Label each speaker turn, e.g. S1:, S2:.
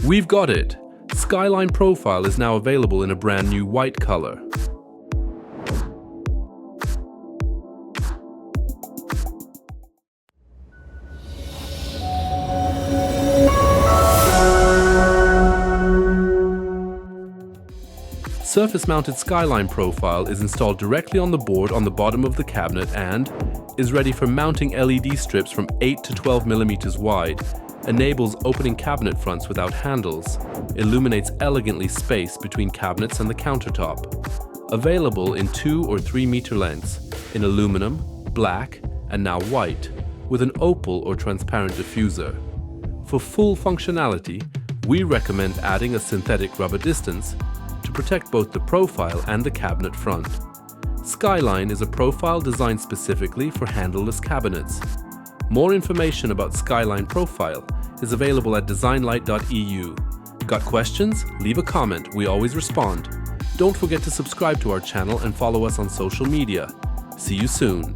S1: We've got it! Skyline Profile is now available in a brand new white color. Surface-mounted Skyline Profile is installed directly on the board on the bottom of the cabinet and is ready for mounting LED strips from 8 to 12 mm wide, enables opening cabinet fronts without handles, illuminates elegantly space between cabinets and the countertop. Available in 2 or 3 meter lengths, in aluminum, black, and now white, with an opal or transparent diffuser. For full functionality, we recommend adding a synthetic rubber distance to protect both the profile and the cabinet front. Skyline is a profile designed specifically for handleless cabinets. More information about Skyline Profile is available at designlight.eu. Got questions? Leave a comment, we always respond. Don't forget to subscribe to our channel and follow us on social media. See you soon.